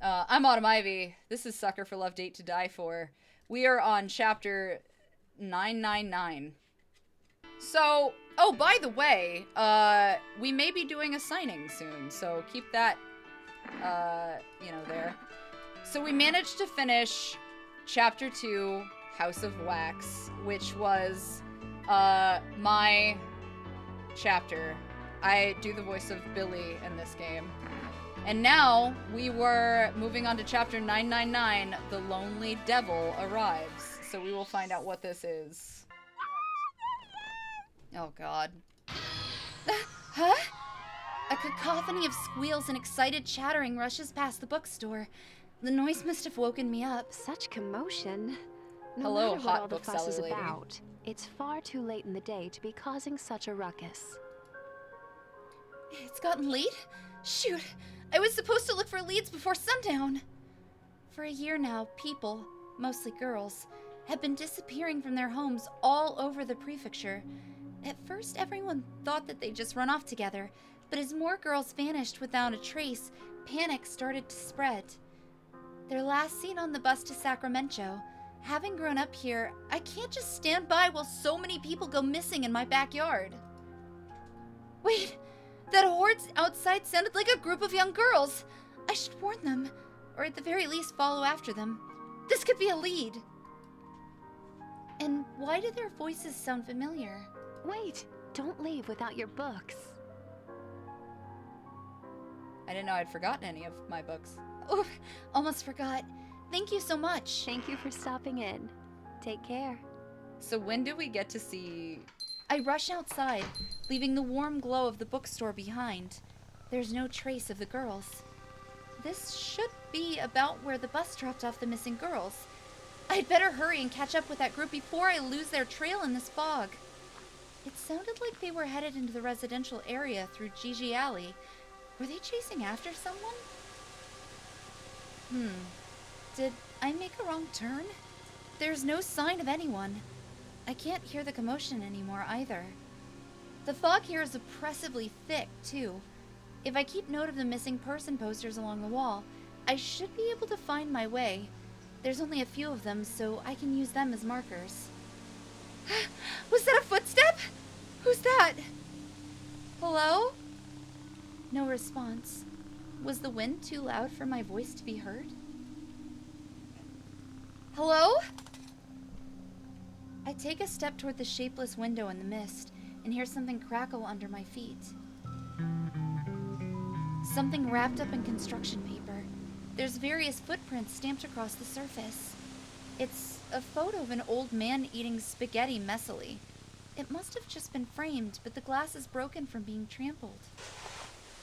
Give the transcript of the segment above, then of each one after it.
I'm Autumn Ivy. This is Sucker for Love Date to Die For. We are on chapter 999. So, oh, by the way, we may be doing a signing soon, so keep that, there. So we managed to finish chapter 2, House of Wax, which was, my chapter. I do the voice of Billy in this game. And now, we were moving on to chapter 999, The Lonely Devil Arrives. So we will find out what this is. Oh god. Huh? A cacophony of squeals and excited chattering rushes past the bookstore. The noise must have woken me up. Such commotion. No Hello, matter hot what all the bookseller fuss is lady. about, it's far too late in the day to be causing such a ruckus. It's gotten late? Shoot, I was supposed to look for leads before sundown. For a year now, people, mostly girls, have been disappearing from their homes all over the prefecture. At first, everyone thought that they'd just run off together, but as more girls vanished without a trace, panic started to spread. Their last seen on the bus to Sacramento. Having grown up here, I can't just stand by while so many people go missing in my backyard. Wait, that horde outside sounded like a group of young girls. I should warn them, or at the very least follow after them. This could be a lead. And why do their voices sound familiar? Wait, don't leave without your books. I didn't know I'd forgotten any of my books. Oh, almost forgot. Thank you so much. Thank you for stopping in. Take care. So when do we get to see... I rush outside, leaving the warm glow of the bookstore behind. There's no trace of the girls. This should be about where the bus dropped off the missing girls. I'd better hurry and catch up with that group before I lose their trail in this fog. It sounded like they were headed into the residential area through Gigi Alley. Were they chasing after someone? Did I make a wrong turn? There's no sign of anyone. I can't hear the commotion anymore either. The fog here is oppressively thick, too. If I keep note of the missing person posters along the wall, I should be able to find my way. There's only a few of them, so I can use them as markers. Was that a footstep? Who's that? Hello? No response. Was the wind too loud for my voice to be heard? Hello? I take a step toward the shapeless window in the mist and hear something crackle under my feet. Something wrapped up in construction paper. There's various footprints stamped across the surface. It's a photo of an old man eating spaghetti messily. It must have just been framed, but the glass is broken from being trampled.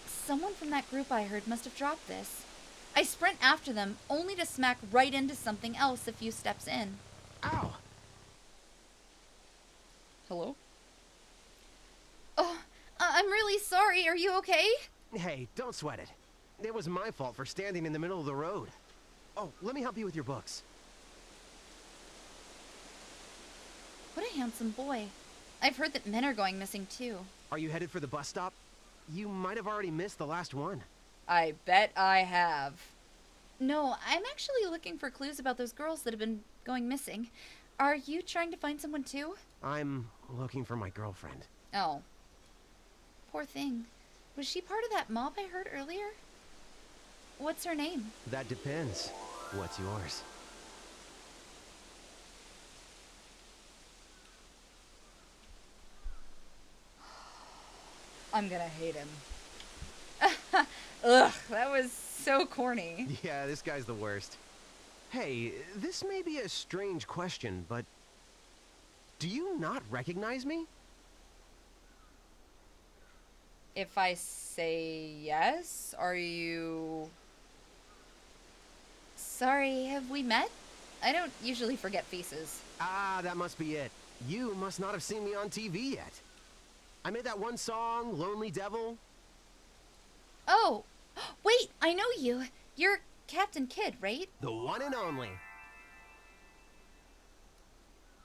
Someone from that group I heard must have dropped this. I sprint after them, only to smack right into something else a few steps in. Ow! Hello? Oh, I'm really sorry. Are you okay? Hey, don't sweat it. It was my fault for standing in the middle of the road. Oh, let me help you with your books. What a handsome boy. I've heard that men are going missing too. Are you headed for the bus stop? You might have already missed the last one. I bet I have. No, I'm actually looking for clues about those girls that have been going missing. Are you trying to find someone too? I'm looking for my girlfriend. Oh. Poor thing. Was she part of that mob I heard earlier? What's her name? That depends. What's yours? I'm gonna hate him. Ugh, that was so corny. Yeah, this guy's the worst. Hey, this may be a strange question, but do you not recognize me? If I say yes, are you... Sorry, have we met? I don't usually forget faces. Ah, that must be it. You must not have seen me on TV yet. I made that one song, Lonely Devil. Oh, wait, I know you. You're Captain Kidd, right? The one and only.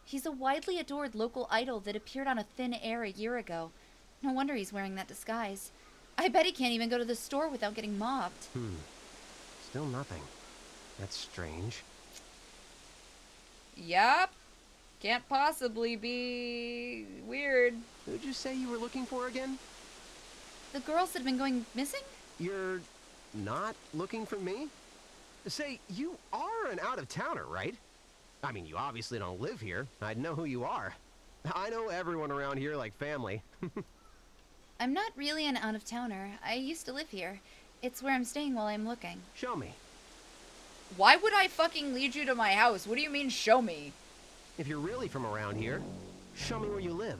He's a widely adored local idol that appeared on a Thin Air a year ago. No wonder he's wearing that disguise. I bet he can't even go to the store without getting mobbed. Still nothing. That's strange. Yup. Can't possibly be weird. Who'd you say you were looking for again? The girls that have been going missing? You're not looking for me? Say, you are an out-of-towner, right? I mean, you obviously don't live here. I'd know who you are. I know everyone around here like family. I'm not really an out-of-towner. I used to live here. It's where I'm staying while I'm looking. Show me. Why would I fucking lead you to my house? What do you mean, show me? If you're really from around here, show me where you live.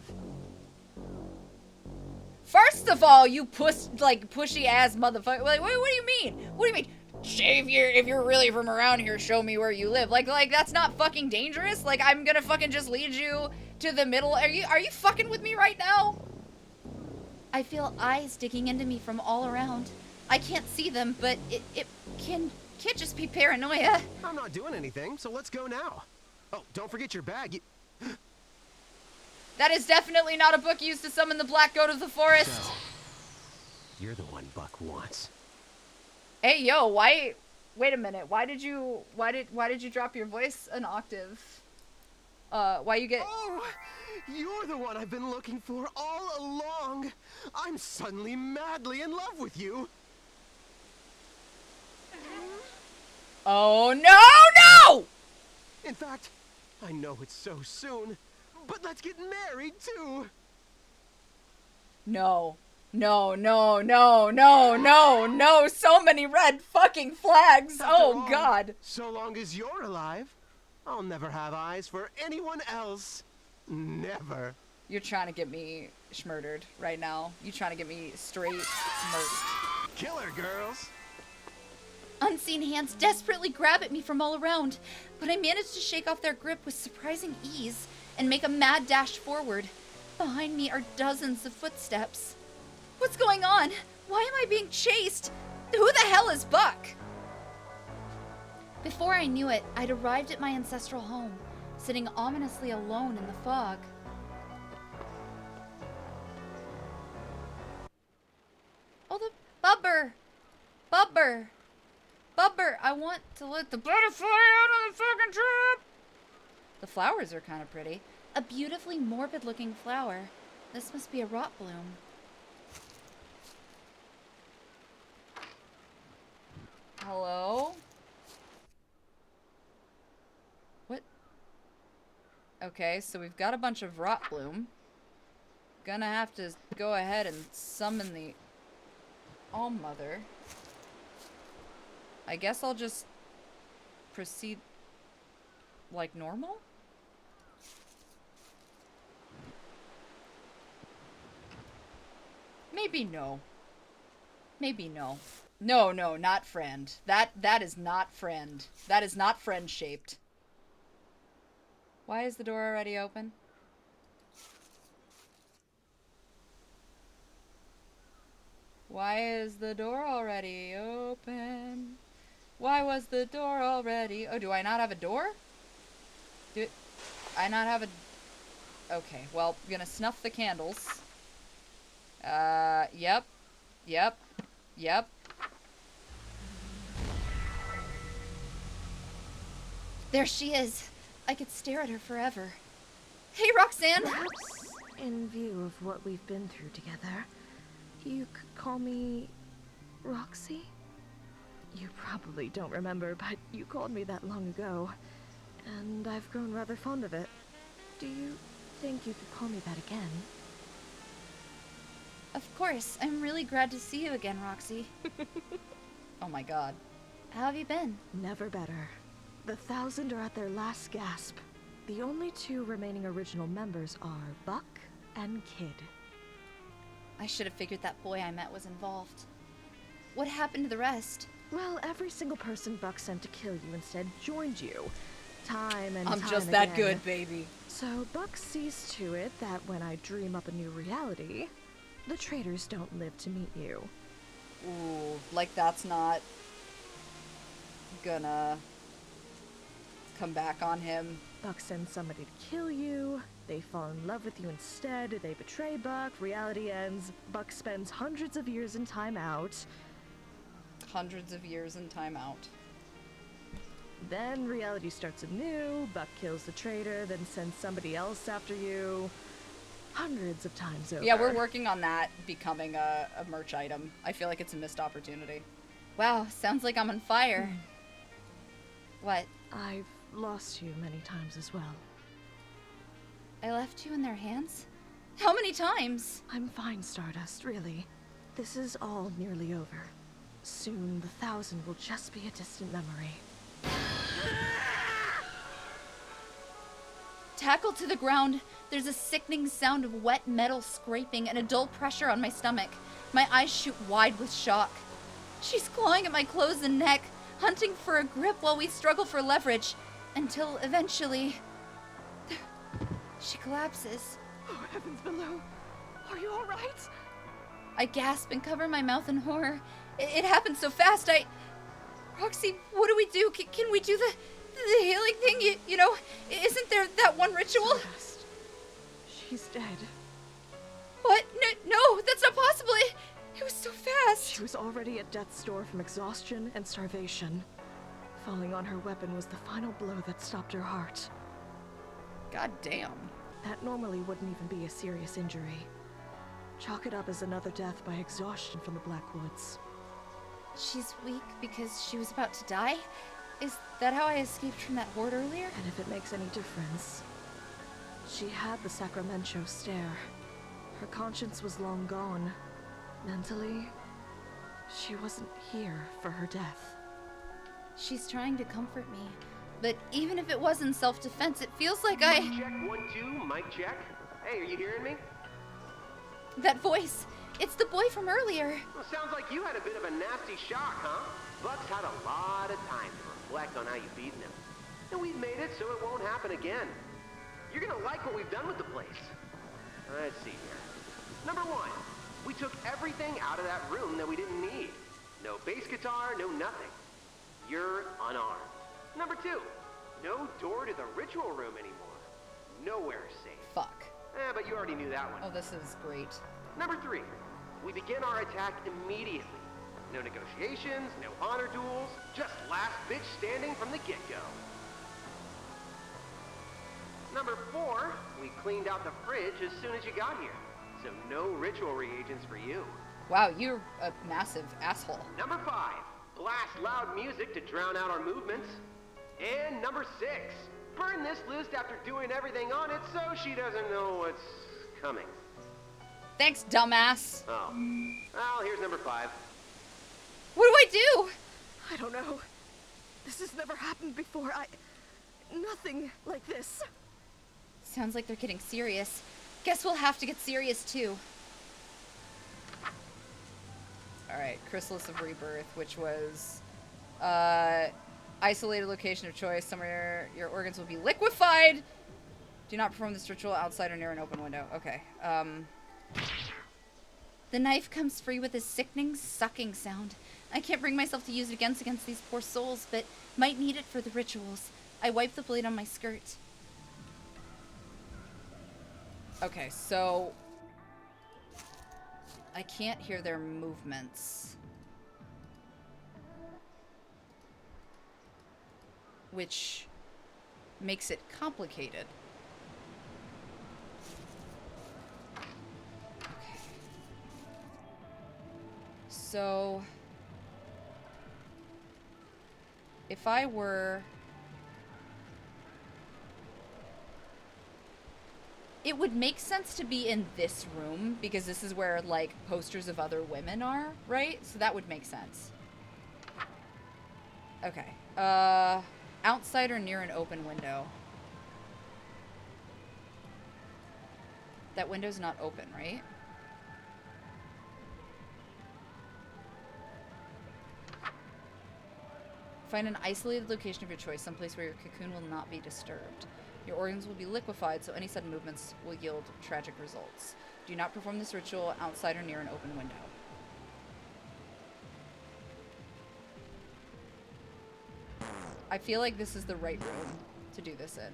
First of all, you pushy ass motherfucker. Like, what do you mean? What do you mean? If you're really from around here, show me where you live. Like that's not fucking dangerous. Like I'm gonna fucking just lead you to the middle. Are you fucking with me right now? I feel eyes digging into me from all around. I can't see them, but it can't just be paranoia. I'm not doing anything, so let's go now. Oh, don't forget your bag. That is definitely not a book used to summon the black goat of the forest. So, you're the one Buck wants. Hey, yo, why? Wait a minute. Why did you drop your voice an octave? Why you get? Oh, you're the one I've been looking for all along. I'm suddenly madly in love with you. Oh no! In fact, I know it's so soon, but let's get married too. No. No. So many red fucking flags. After Oh all, God. So long as you're alive, I'll never have eyes for anyone else. Never. You're trying to get me schmurdered right now. You're trying to get me straight murdered. Killer girls. Unseen hands desperately grab at me from all around, but I manage to shake off their grip with surprising ease and make a mad dash forward. Behind me are dozens of footsteps. What's going on? Why am I being chased? Who the hell is Buck? Before I knew it, I'd arrived at my ancestral home, sitting ominously alone in the fog. Oh, the Bubber! Bubber, I want to let the butterfly out on the fucking trip! The flowers are kind of pretty. A beautifully morbid-looking flower. This must be a rot bloom. Hello? What? Okay, so we've got a bunch of rot bloom. Gonna have to go ahead and summon the All-Mother. I guess I'll just proceed like normal? Maybe no. Maybe no. No, not friend. That is not friend. That is not friend-shaped. Why is the door already open? Why is the door already open? Why was the door already... Oh, do I not have a door? Do I not have a... Okay, well, I'm gonna snuff the candles. Yep. There she is. I could stare at her forever. Hey, rhok'zan! Perhaps, in view of what we've been through together, you could call me Roxy? You probably don't remember, but you called me that long ago, and I've grown rather fond of it. Do you think you could call me that again? Of course. I'm really glad to see you again, Roxy. Oh my god. How have you been? Never better. The 1,000 are at their last gasp. The only two remaining original members are Buck and Kid. I should have figured that boy I met was involved. What happened to the rest? Well, every single person Buck sent to kill you instead joined you. Time and I'm time just again. that good, baby. So Buck sees to it that when I dream up a new reality, the traitors don't live to meet you. Ooh, like that's not gonna come back on him. Buck sends somebody to kill you, they fall in love with you instead, they betray Buck, reality ends, Buck spends hundreds of years in time out. hundreds of years in timeout. Then reality starts anew, Buck kills the traitor, then sends somebody else after you. Hundreds of times over. Yeah, we're working on that becoming a merch item. I feel like it's a missed opportunity. Wow, sounds like I'm on fire. What? I've lost you many times as well. I left you in their hands? How many times? I'm fine, Stardust, really. This is all nearly over. Soon, the 1,000 will just be a distant memory. Tackled to the ground, there's a sickening sound of wet metal scraping and a dull pressure on my stomach. My eyes shoot wide with shock. She's clawing at my clothes and neck, hunting for a grip while we struggle for leverage, until eventually... she collapses. Oh, heavens below. Are you alright? I gasp and cover my mouth in horror. It happened so fast, Roxy, what do we do? Can we do the healing thing? You know, isn't there that one ritual? Stardust. She's dead. What? No, that's not possible. It was so fast. She was already at death's door from exhaustion and starvation. Falling on her weapon was the final blow that stopped her heart. God damn. That normally wouldn't even be a serious injury. Chalk it up as another death by exhaustion from the Blackwoods. She's weak because she was about to die? Is that how I escaped from that horde earlier? And if it makes any difference, she had the Sacramento stare. Her conscience was long gone. Mentally, she wasn't here for her death. She's trying to comfort me. But even if it was in self-defense, it feels like Mic check, 1, 2, mic check. Hey, are you hearing me? That voice, it's the boy from earlier. Well, sounds like you had a bit of a nasty shock, huh? Buck's had a lot of time to reflect on how you've beaten him. And we've made it so it won't happen again. You're gonna like what we've done with the place. Let's see here. Number 1, we took everything out of that room that we didn't need. No bass guitar, no nothing. You're unarmed. Number 2, no door to the ritual room anymore. Nowhere safe. Fuck. But you already knew that one. Oh, this is great. Number 3, we begin our attack immediately. No negotiations, no honor duels, just last bitch standing from the get-go. Number 4, we cleaned out the fridge as soon as you got here. So no ritual reagents for you. Wow, you're a massive asshole. Number 5, blast loud music to drown out our movements. And number 6, burn this list after doing everything on it so she doesn't know what's coming. Thanks, dumbass. Oh. Well, here's number 5. What do I do? I don't know. This has never happened before. Nothing like this. Sounds like they're getting serious. Guess we'll have to get serious too. Alright, Chrysalis of Rebirth, which was isolated location of choice, somewhere your organs will be liquefied. Do not perform this ritual outside or near an open window. Okay. The knife comes free with a sickening, sucking sound. I can't bring myself to use it against these poor souls, but might need it for the rituals. I wipe the blade on my skirt. Okay, so I can't hear their movements. Which makes it complicated. Okay. So if I were... It would make sense to be in this room, because this is where, like, posters of other women are, right? So that would make sense. Okay. Outside or near an open window. That window's not open, right? Find an isolated location of your choice, someplace where your cocoon will not be disturbed. Your organs will be liquefied, so any sudden movements will yield tragic results. Do not perform this ritual outside or near an open window. I feel like this is the right room to do this in.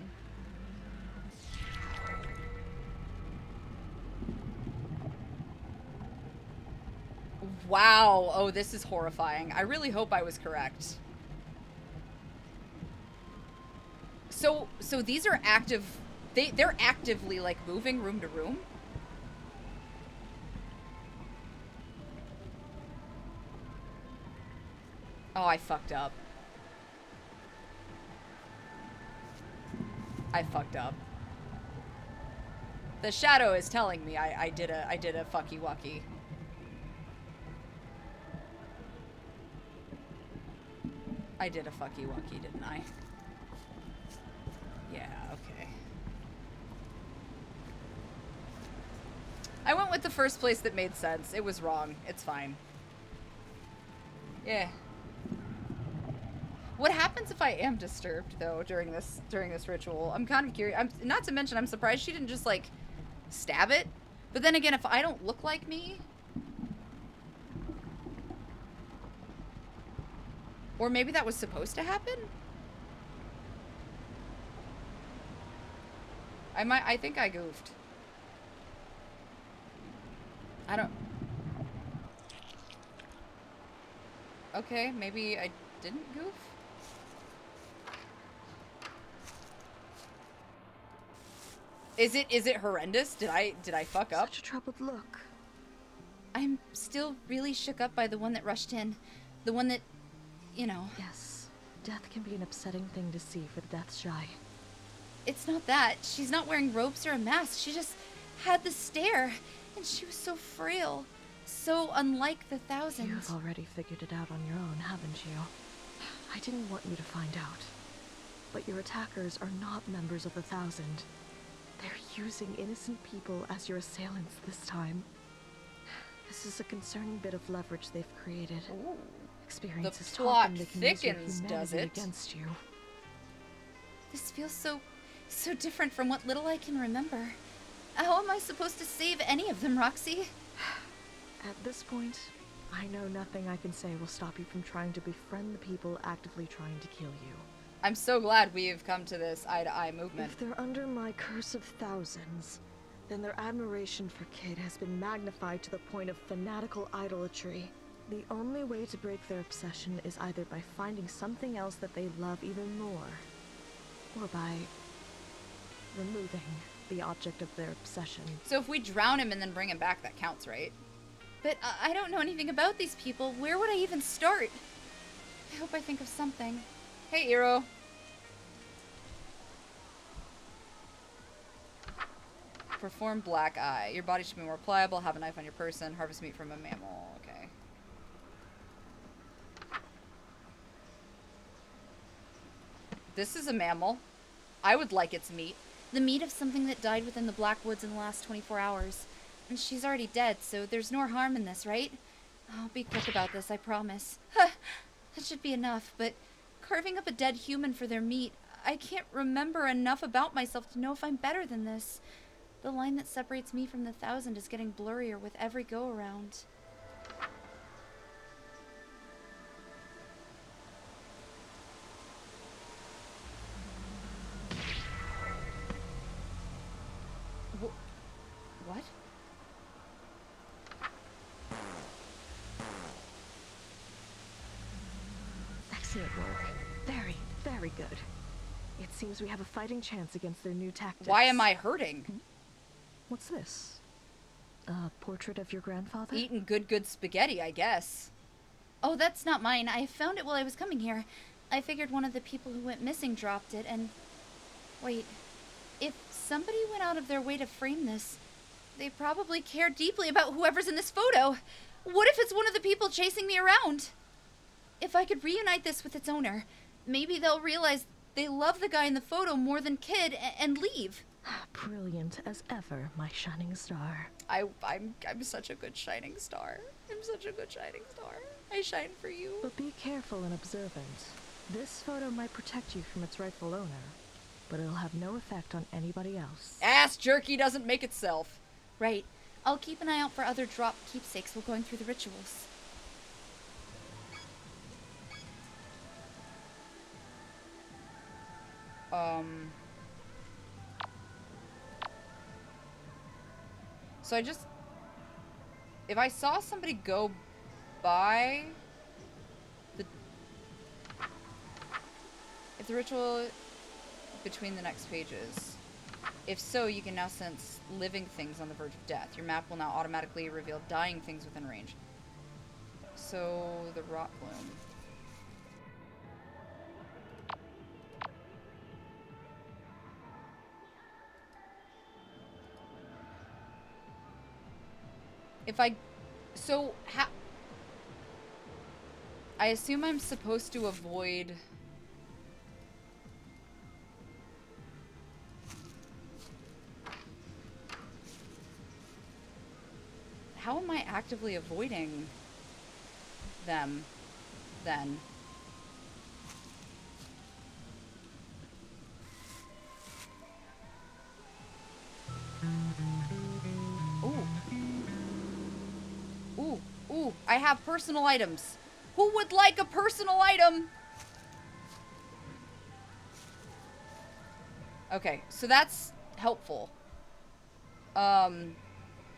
Wow. Oh, this is horrifying. I really hope I was correct. So these are active. They're actively like moving room to room. Oh, I fucked up. I fucked up. The shadow is telling me I did a fucky wucky. I did a fucky wucky, didn't I? Yeah, okay. I went with the first place that made sense. It was wrong. It's fine. Yeah. What happens if I am disturbed though during this ritual? I'm kind of curious. Not to mention I'm surprised she didn't just like stab it. But then again, if I don't look like me, or maybe that was supposed to happen? I think I goofed. I don't... Okay, maybe I didn't goof? Is it horrendous? Did I fuck up? Such a troubled look. I'm still really shook up by the one that rushed in. The one that, you know... Yes, death can be an upsetting thing to see for the death shy. It's not that. She's not wearing robes or a mask. She just had the stare. And she was so frail. So unlike the Thousand. You've already figured it out on your own, haven't you? I didn't want you to find out. But your attackers are not members of the Thousand. They're using innocent people as your assailants this time. This is a concerning bit of leverage they've created. Ooh. Experience The has plot taught them they can use your thickens, humanity does it? against you. This feels so different from what little I can remember. How am I supposed to save any of them, Roxy? At this point, I know nothing I can say will stop you from trying to befriend the people actively trying to kill you. I'm so glad we've come to this eye-to-eye movement. If they're under my curse of thousands, then their admiration for Kid has been magnified to the point of fanatical idolatry. The only way to break their obsession is either by finding something else that they love even more, or by removing the object of their obsession. So if we drown him and then bring him back, that counts, right? But I don't know anything about these people. Where would I even start? I hope I think of something. Hey, Iro. Perform black eye. Your body should be more pliable. Have a knife on your person. Harvest meat from a mammal. Okay. This is a mammal. I would like its meat. The meat of something that died within the Black Woods in the last 24 hours. And she's already dead, so there's no harm in this, right? I'll be quick about this, I promise. That should be enough, but carving up a dead human for their meat, I can't remember enough about myself to know if I'm better than this. The line that separates me from the Thousand is getting blurrier with every go-around. What? Excellent work. Very, very good. It seems we have a fighting chance against their new tactics. Why am I hurting? What's this? A portrait of your grandfather? Eating good spaghetti, I guess. Oh, that's not mine. I found it while I was coming here. I figured one of the people who went missing dropped it, and... Wait. If somebody went out of their way to frame this, they probably care deeply about whoever's in this photo. What if it's one of the people chasing me around? If I could reunite this with its owner, maybe they'll realize they love the guy in the photo more than Kid and leave. Brilliant as ever, my shining star. I'm such a good shining star. I'm such a good shining star. I shine for you. But be careful and observant. This photo might protect you from its rightful owner, but it'll have no effect on anybody else. Ass jerky doesn't make itself. Right. I'll keep an eye out for other dropped keepsakes while going through the rituals. So if I saw somebody go buy the... If the ritual between the next pages. If so, you can now sense living things on the verge of death. Your map will now automatically reveal dying things within range. So, the rot bloom. If I... So, I assume I'm supposed to avoid... How am I actively avoiding them, then? Ooh, I have personal items. Who would like a personal item? Okay, so that's helpful.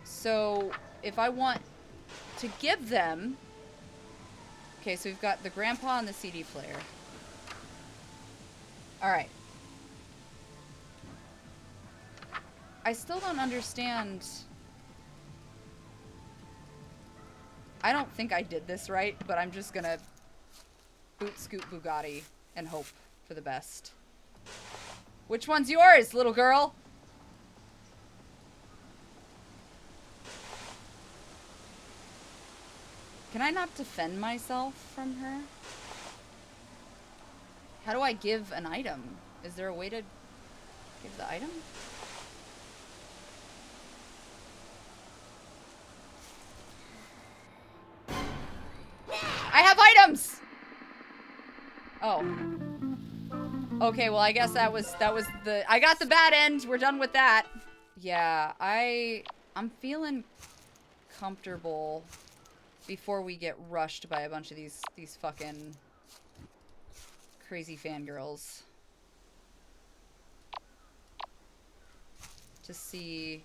So if I want to give them... Okay, so we've got the grandpa and the CD player. Alright. I still don't understand... I don't think I did this right, but I'm just gonna boot scoot Bugatti and hope for the best. Which one's yours, little girl? Can I not defend myself from her? How do I give an item? Is there a way to give the item? I have items! Oh. Okay, well I guess that was the... I got the bad end. We're done with that. Yeah, I'm feeling comfortable before we get rushed by a bunch of these fucking crazy fangirls. To see...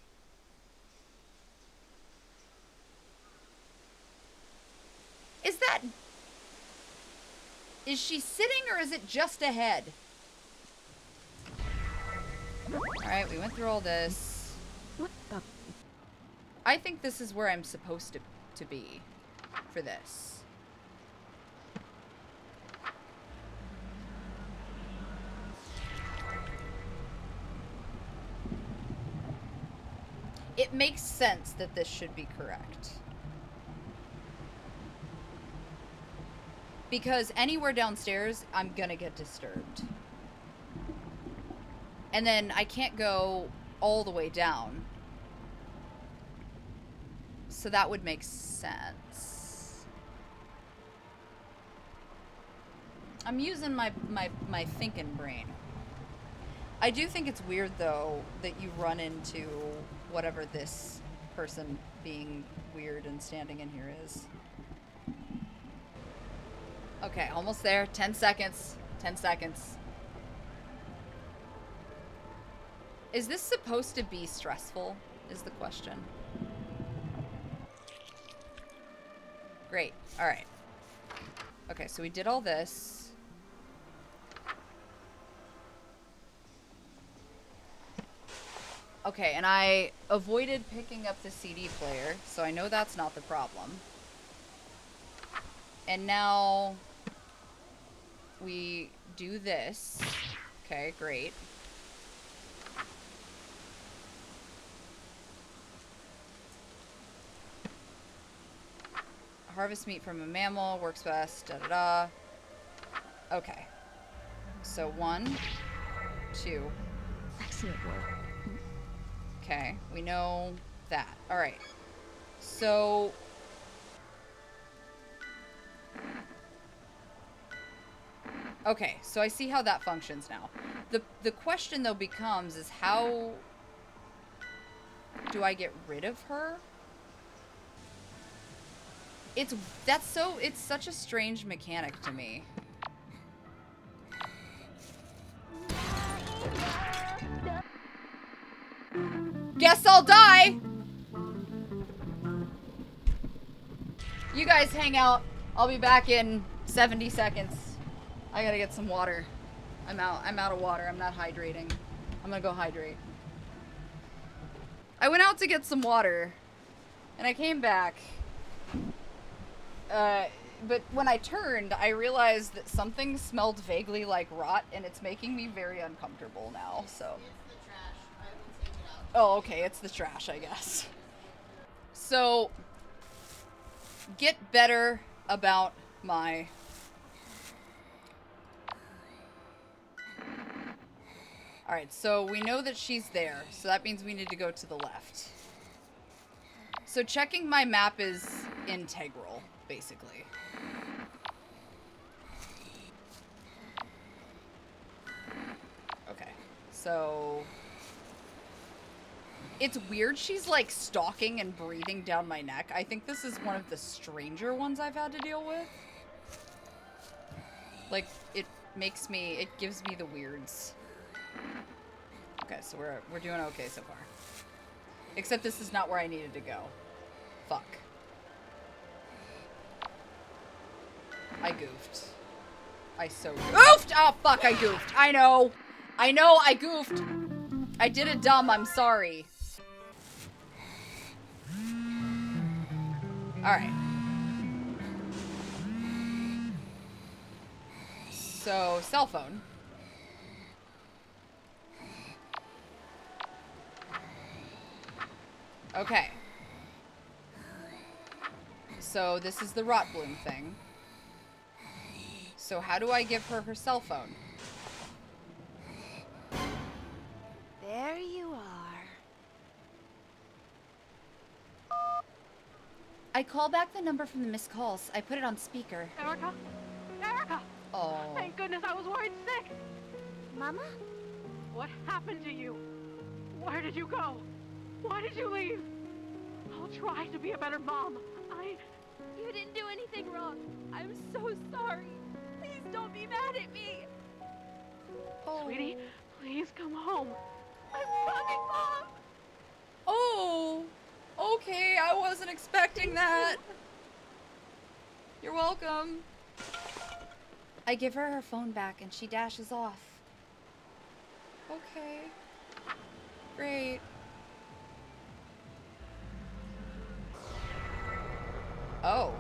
Is she sitting or is it just ahead? Alright, we went through all this. What the? I think this is where I'm supposed to be for this. It makes sense that this should be correct. Because anywhere downstairs, I'm gonna get disturbed. And then I can't go all the way down. So that would make sense. I'm using my thinking brain. I do think it's weird, though, that you run into whatever this person being weird and standing in here is. Okay, almost there. 10 seconds. 10 seconds. Is this supposed to be stressful? Is the question. Great. Alright. Okay, so we did all this. Okay, and I avoided picking up the CD player, so I know that's not the problem. And now we do this. Okay, great. Harvest meat from a mammal, works best, da-da-da. Okay. So 1, 2. Excellent work. Okay, we know that. Alright. So... Okay, so I see how that functions now. The question, though, becomes is how do I get rid of her? It's such a strange mechanic to me. Guess I'll die! You guys guys hang out. I'll be back in 70 seconds. I gotta get some water. I'm out of water. I'm not hydrating. I'm gonna go hydrate. I went out to get some water, and I came back. But when I turned, I realized that something smelled vaguely like rot, and it's making me very uncomfortable now, so. It's the trash. I will take it out. Oh, okay, it's the trash, I guess. So, get better about my... Alright, so we know that she's there, so that means we need to go to the left. So checking my map is integral, basically. Okay, so... It's weird she's, like, stalking and breathing down my neck. I think this is one of the stranger ones I've had to deal with. Like, it gives me the weirds. Okay, so we're doing okay so far. Except this is not where I needed to go. Fuck. I goofed. I so goofed! Oh, fuck, I goofed. I know, I goofed. I did it dumb, I'm sorry. Alright. So, cell phone. Okay. So, this is the rot bloom thing. So, how do I give her her cell phone? There you are. I call back the number from the missed calls. I put it on speaker. Erica? Erica! Oh. Thank goodness, I was worried sick! Mama? What happened to you? Where did you go? Why did you leave? I'll try to be a better mom. You didn't do anything wrong. I'm so sorry. Please don't be mad at me. Oh. Sweetie, please come home. I'm coming, Mom. Oh. Okay, I wasn't expecting that. You're welcome. I give her her phone back and she dashes off. Okay. Great. Oh.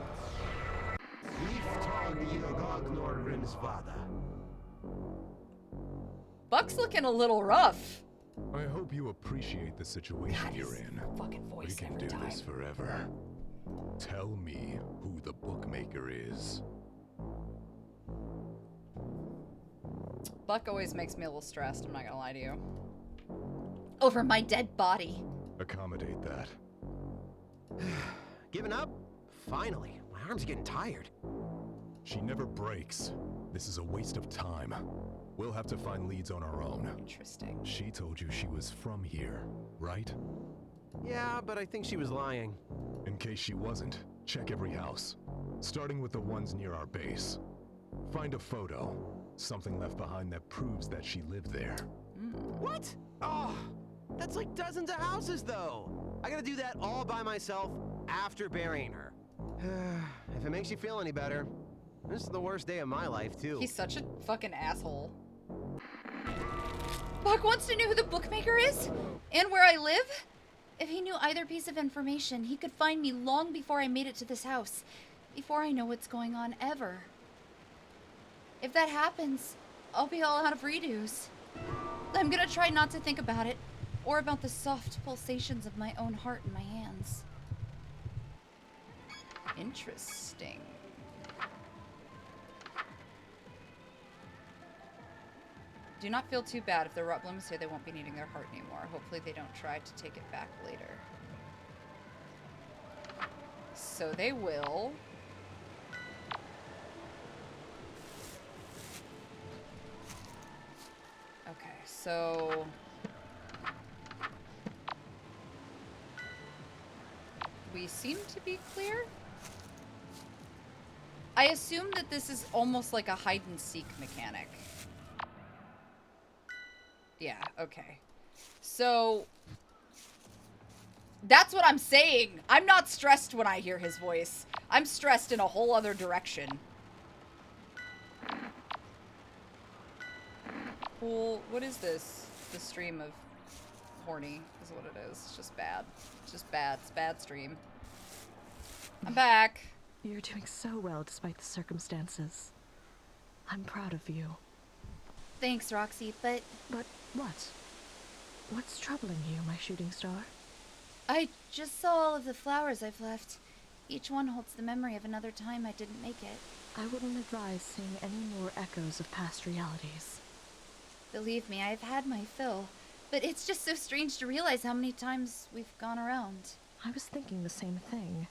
Buck's looking a little rough. I hope you appreciate the situation God, you're his in. fucking We voice can every do time. this forever. Tell me who the bookmaker is. Buck always makes me a little stressed, I'm not gonna lie to you. Over my dead body. Accommodate that. Giving up? Finally. My arm's getting tired. She never breaks. This is a waste of time. We'll have to find leads on our own. Interesting. She told you she was from here, right? Yeah, but I think she was lying. In case she wasn't, check every house, starting with the ones near our base. Find a photo, something left behind that proves that she lived there. What? Oh, that's like dozens of houses, though. I gotta do that all by myself after burying her. If it makes you feel any better, this is the worst day of my life, too. He's such a fucking asshole. Buck wants to know who the bookmaker is and where I live. If he knew either piece of information, he could find me long before I made it to this house. Before I know what's going on ever. If that happens, I'll be all out of redos. I'm gonna try not to think about it, or about the soft pulsations of my own heart in my hands. Interesting. Do not feel too bad. If the rot blooms here, they won't be needing their heart anymore. Hopefully they don't try to take it back later. So they will. Okay, so... we seem to be clear? I assume that this is almost like a hide-and-seek mechanic. Yeah, okay. So... that's what I'm saying. I'm not stressed when I hear his voice. I'm stressed in a whole other direction. Cool. What is this? The stream of horny is what it is. It's just bad. It's just bad. It's bad stream. I'm back. You're doing so well despite the circumstances. I'm proud of you. Thanks, Roxy, but... But what? What's troubling you, my shooting star? I just saw all of the flowers I've left. Each one holds the memory of another time I didn't make it. I wouldn't advise seeing any more echoes of past realities. Believe me, I've had my fill. But it's just so strange to realize how many times we've gone around. I was thinking the same thing.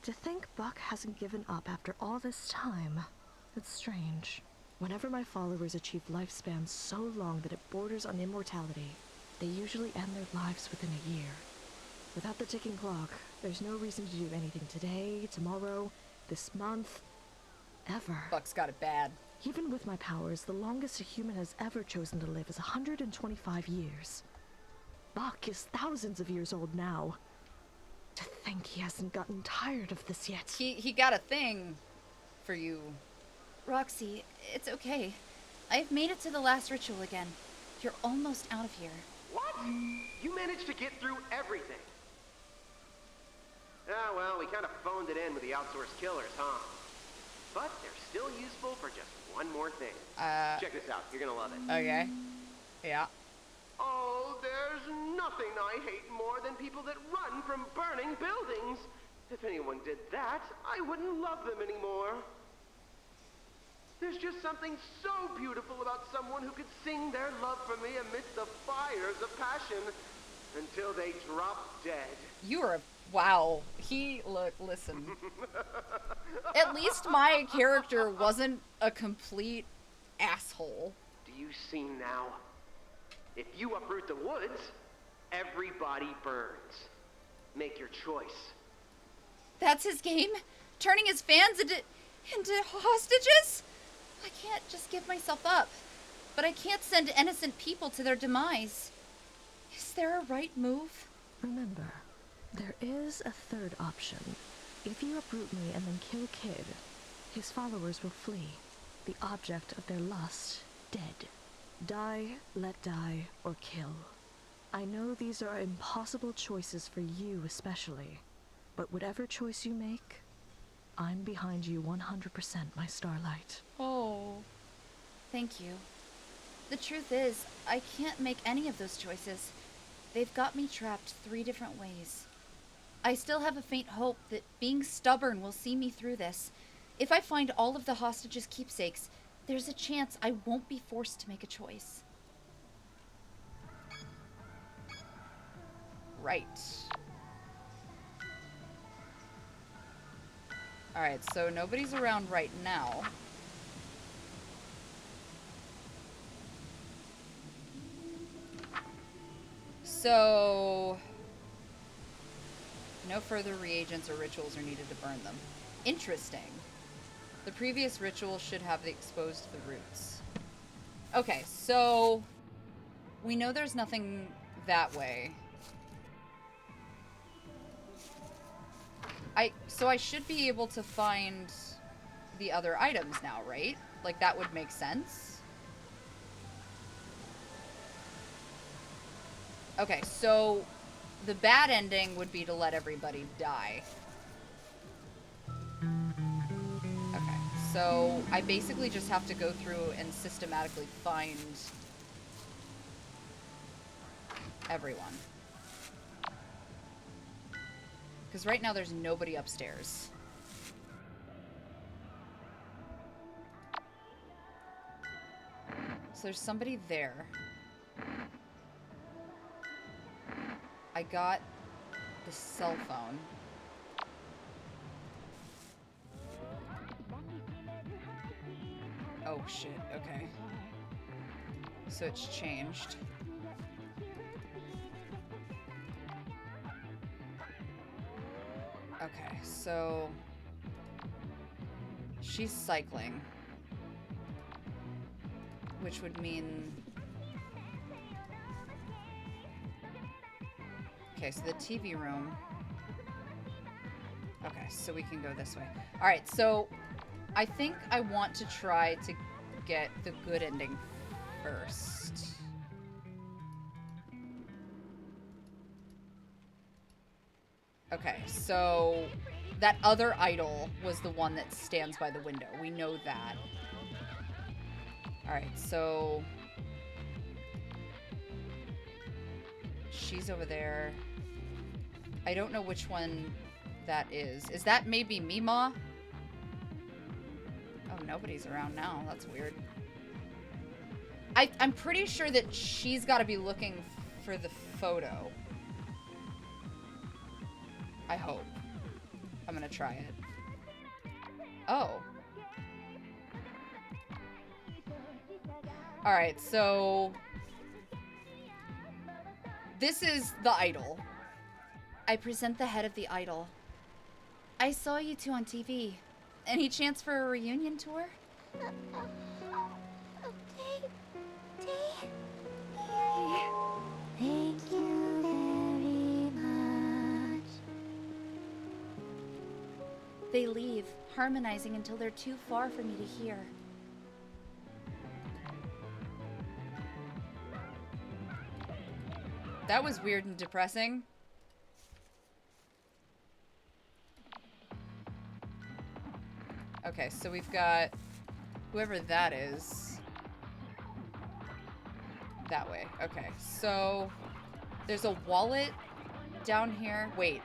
To think Buck hasn't given up after all this time. It's strange. Whenever my followers achieve lifespans so long that it borders on immortality, they usually end their lives within a year. Without the ticking clock, there's no reason to do anything today, tomorrow, this month, ever. Buck's got it bad. Even with my powers, the longest a human has ever chosen to live is 125 years. Buck is thousands of years old now. To think he hasn't gotten tired of this yet. He got a thing for you. Roxy, it's okay. I've made it to the last ritual again. You're almost out of here. What? You managed to get through everything. Ah, well, we kind of phoned it in with the outsourced killers, huh? But they're still useful for just one more thing. Check this out. You're gonna love it. Okay. Yeah. Oh, there's nothing I hate more than people that run from burning buildings. If anyone did that, I wouldn't love them anymore. There's just something so beautiful about someone who could sing their love for me amidst the fires of passion until they drop dead. You are wow. Listen. At least my character wasn't a complete asshole. Do you see now? If you uproot the woods, everybody burns. Make your choice. That's his game? Turning his fans into hostages? I can't just give myself up. But I can't send innocent people to their demise. Is there a right move? Remember, there is a third option. If you uproot me and then kill Kid, his followers will flee, the object of their lust, dead. Die, let die, or kill. I know these are impossible choices for you especially, but whatever choice you make, I'm behind you 100%, my starlight. Oh. Thank you. The truth is, I can't make any of those choices. They've got me trapped 3 different ways. I still have a faint hope that being stubborn will see me through this. If I find all of the hostages' keepsakes, there's a chance I won't be forced to make a choice. Right. Alright, so nobody's around right now. So, no further reagents or rituals are needed to burn them. Interesting. The previous ritual should have exposed the roots. Okay, so we know there's nothing that way. So I should be able to find the other items now, right? Like, that would make sense. Okay, so the bad ending would be to let everybody die. Okay, so I basically just have to go through and systematically find everyone. Because right now there's nobody upstairs. So there's somebody there. I got the cell phone. Oh shit, okay. So it's changed. Okay, so she's cycling, which would mean... Okay, so the TV room. Okay, so we can go this way. Alright, so I think I want to try to get the good ending first. Okay, so that other idol was the one that stands by the window. We know that. Alright, so she's over there. I don't know which one that is. Is that maybe Mima? Oh, nobody's around now. That's weird. I'm pretty sure that she's got to be looking for the photo. I hope. I'm gonna try it. Oh. Alright, so this is the idol. I present the head of the idol. I saw you two on TV. Any chance for a reunion tour? Thank you very much. They leave, harmonizing until they're too far for me to hear. That was weird and depressing. Okay, so we've got whoever that is. That way. Okay, so there's a wallet down here. Wait.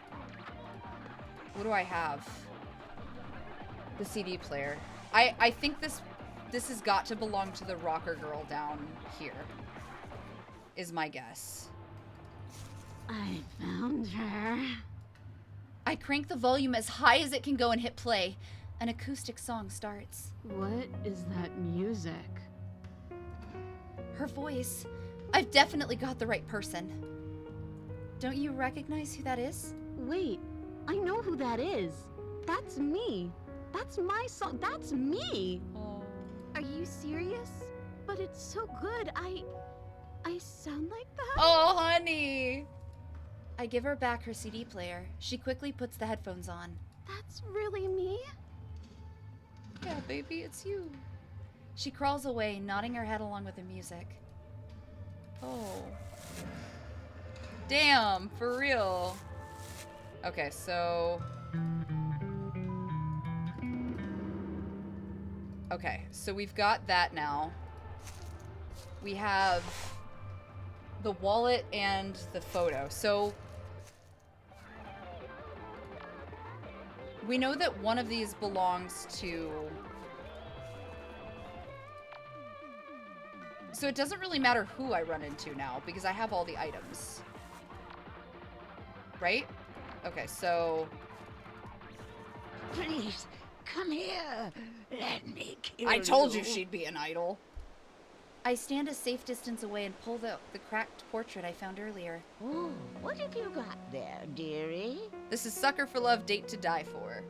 What do I have? The CD player. I think this has got to belong to the rocker girl down here. Is my guess. I found her. I crank the volume as high as it can go and hit play. An acoustic song starts. What is that music? Her voice. I've definitely got the right person. Don't you recognize who that is? Wait, I know who that is. That's me. That's my song. That's me. Oh. Are you serious? But it's so good. I sound like that? Oh, honey. I give her back her CD player. She quickly puts the headphones on. That's really me? Yeah, baby, it's you. She crawls away, nodding her head along with the music. Oh. Damn, for real. Okay, so... Okay, so we've got that now. We have the wallet and the photo. So we know that one of these belongs to... So it doesn't really matter who I run into now because I have all the items. Right? Okay, so... Please, come here. Let me kill I told you she'd be an idol. I stand a safe distance away and pull the cracked portrait I found earlier. Oh, what have you got there, dearie? This is Sucker for Love, Date to Die For.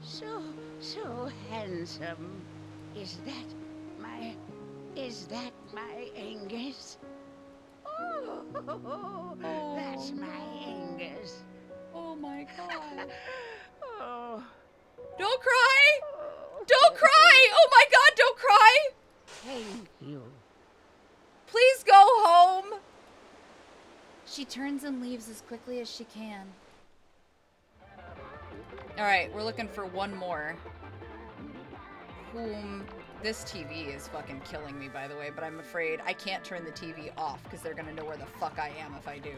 So handsome. Is that my Angus? Oh, that's my Angus. Oh my god. Oh. Don't cry! Don't cry! Oh my god, don't cry! Thank you. Please go home! She turns and leaves as quickly as she can. Alright, we're looking for one more. Whom... This TV is fucking killing me, by the way, but I'm afraid I can't turn the TV off because they're gonna know where the fuck I am if I do.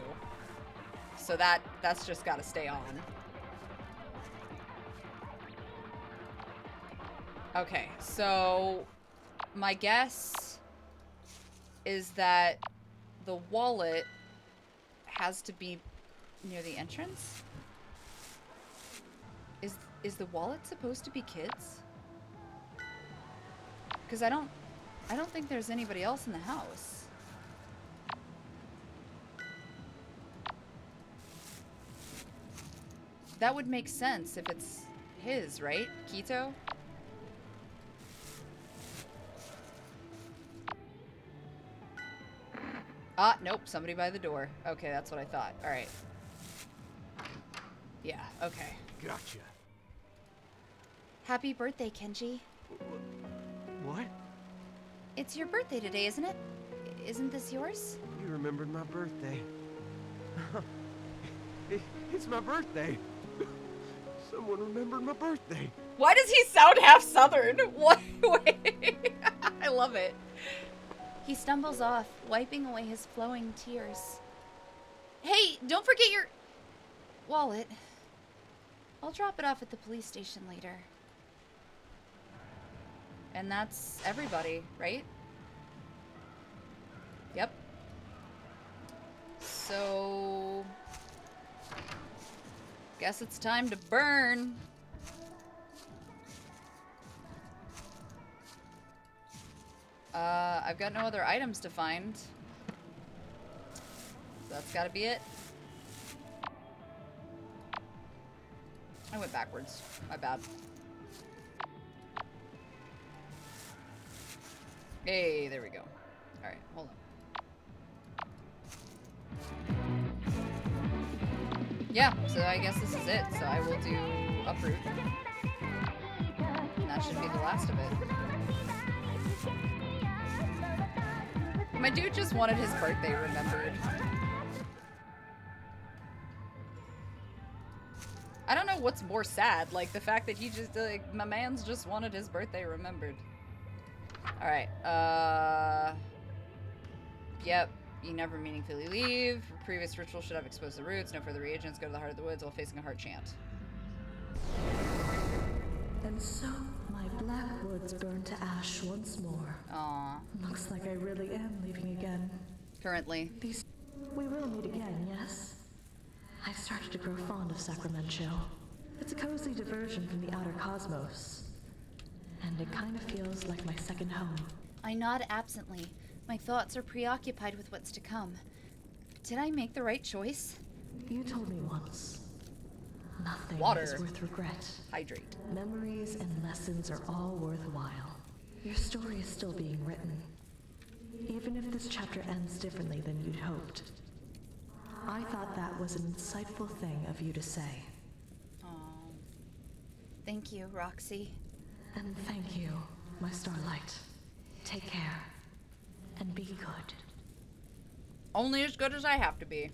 So that's just gotta stay on. Okay, so my guess is that the wallet has to be near the entrance? Is the wallet supposed to be kids? Because I don't think there's anybody else in the house. That would make sense if it's his, right? Quito? Ah, nope, somebody by the door. Okay, that's what I thought. Alright. Yeah, okay, Gotcha. Happy birthday, Kenji. What? It's your birthday today, isn't it? Isn't this yours? You remembered my birthday. It's my birthday. Someone remembered my birthday. Why does he sound half Southern? What? Wait. I love it. He stumbles off, wiping away his flowing tears. Hey, don't forget your wallet. I'll drop it off at the police station later. And that's everybody, right? Yep. So... guess it's time to burn. I've got no other items to find. That's gotta be it. I went backwards. My bad. Hey, there we go. Alright, hold on. Yeah, so I guess this is it. So I will do uproot. And that should be the last of it. My dude just wanted his birthday remembered. I don't know what's more sad, like the fact that he just, like, my man's just wanted his birthday remembered. Alright, yep, you never meaningfully leave. Previous ritual should have exposed the roots. No further reagents. Go to the heart of the woods while facing a heart chant. And so, my black woods burn to ash once more. Aww. Looks like I really am leaving again. Currently. We will meet again, yes? I've started to grow fond of Sacramento. It's a cozy diversion from the outer cosmos. And it kind of feels like my second home. I nod absently. My thoughts are preoccupied with what's to come. Did I make the right choice? You told me once. Nothing Water. is worth regret. Hydrate. Memories and lessons are all worthwhile. Your story is still being written. Even if this chapter ends differently than you'd hoped. I thought that was an insightful thing of you to say. Oh. Thank you, Roxy. And thank you, my starlight. Take care. And be good. Only as good as I have to be.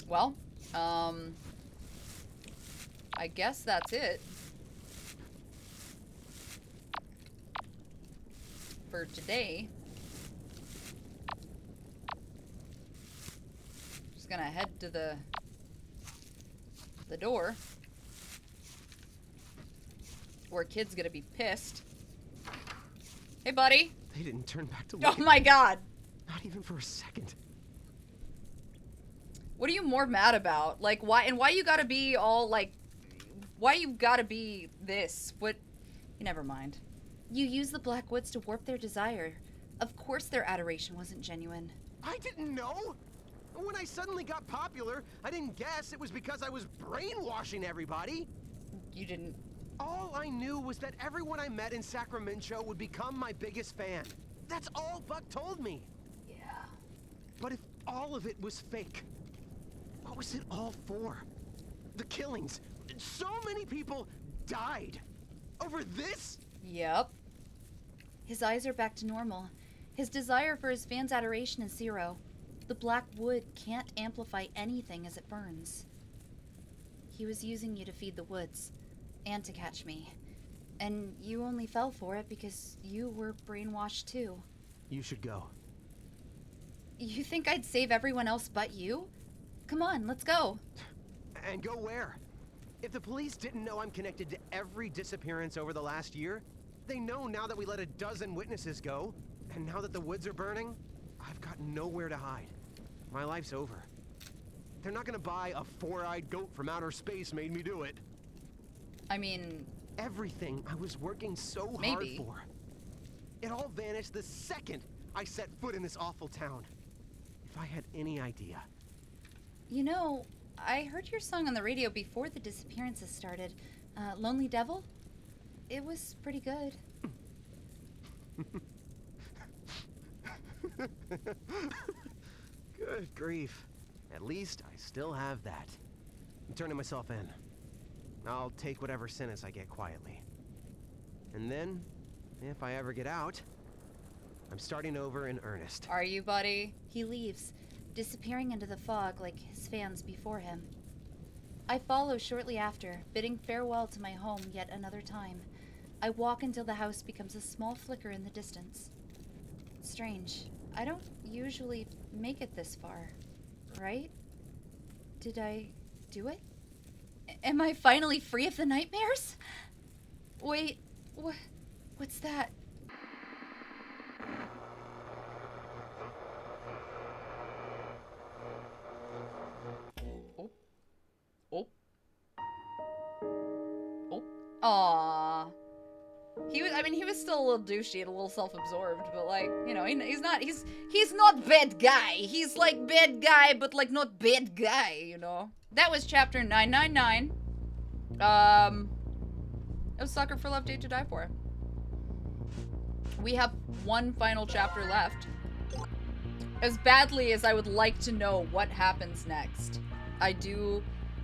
Well, I guess that's it for today. Just gonna head to the door, where Kid's gonna be pissed. Hey, buddy. They didn't turn back to Oh life. my god. Not even for a second. What are you more mad about? Like, why you gotta be all, like, why you gotta be this? What? Never mind. You used the Black Woods to warp their desire. Of course their adoration wasn't genuine. I didn't know. When I suddenly got popular, I didn't guess it was because I was brainwashing everybody. You didn't. All I knew was that everyone I met in Sacramento would become my biggest fan. That's all Buck told me. Yeah. But if all of it was fake, what was it all for? The killings. So many people died. Over this? Yep. His eyes are back to normal. His desire for his fans' adoration is zero. The Black Wood can't amplify anything as it burns. He was using you to feed the woods, and to catch me. And you only fell for it because you were brainwashed too. You should go. You think I'd save everyone else but you? Come on, let's go. And go where? If the police didn't know I'm connected to every disappearance over the last year, they know now that we let a dozen witnesses go, and now that the woods are burning, I've got nowhere to hide. My life's over. They're not gonna buy a four-eyed goat from outer space made me do it. I mean... Everything I was working so maybe. hard for. It all vanished the second I set foot in this awful town. If I had any idea. You know, I heard your song on the radio before the disappearances started. Lonely Devil? It was pretty good. Good grief. At least I still have that. I'm turning myself in. I'll take whatever sentence I get quietly. And then, if I ever get out, I'm starting over in earnest. Are you, buddy? He leaves, disappearing into the fog like his fans before him. I follow shortly after, bidding farewell to my home yet another time. I walk until the house becomes a small flicker in the distance. Strange. I don't usually make it this far, right? Did I do it? Am I finally free of the nightmares? Wait, what's that? Oh. Aww. He was still a little douchey and a little self-absorbed, but like, you know, he's not bad guy. He's like bad guy, but like not bad guy, you know. That was chapter 999. It was Sucker for Love, Date to Die For. We have one final chapter left. As badly as I would like to know what happens next, I do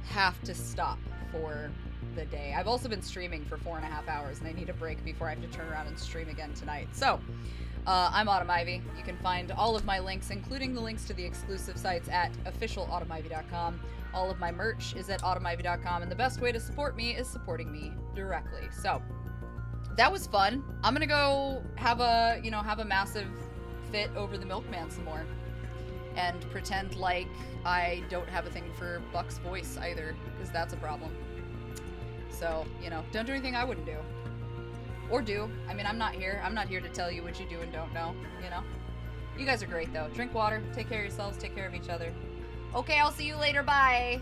have to stop for the day. I've also been streaming for 4.5 hours, and I need a break before I have to turn around and stream again tonight. So, I'm Autumn Ivy. You can find all of my links, including the links to the exclusive sites, at officialautumnivy.com. All of my merch is at autumnivy.com, and the best way to support me is supporting me directly. So, that was fun. I'm gonna go have a massive fit over the milkman some more, and pretend like I don't have a thing for Buck's voice either, because that's a problem. So, you know, don't do anything I wouldn't do. Or do. I mean, I'm not here to tell you what you do and don't know, you know? You guys are great, though. Drink water, take care of yourselves, take care of each other. Okay, I'll see you later, bye!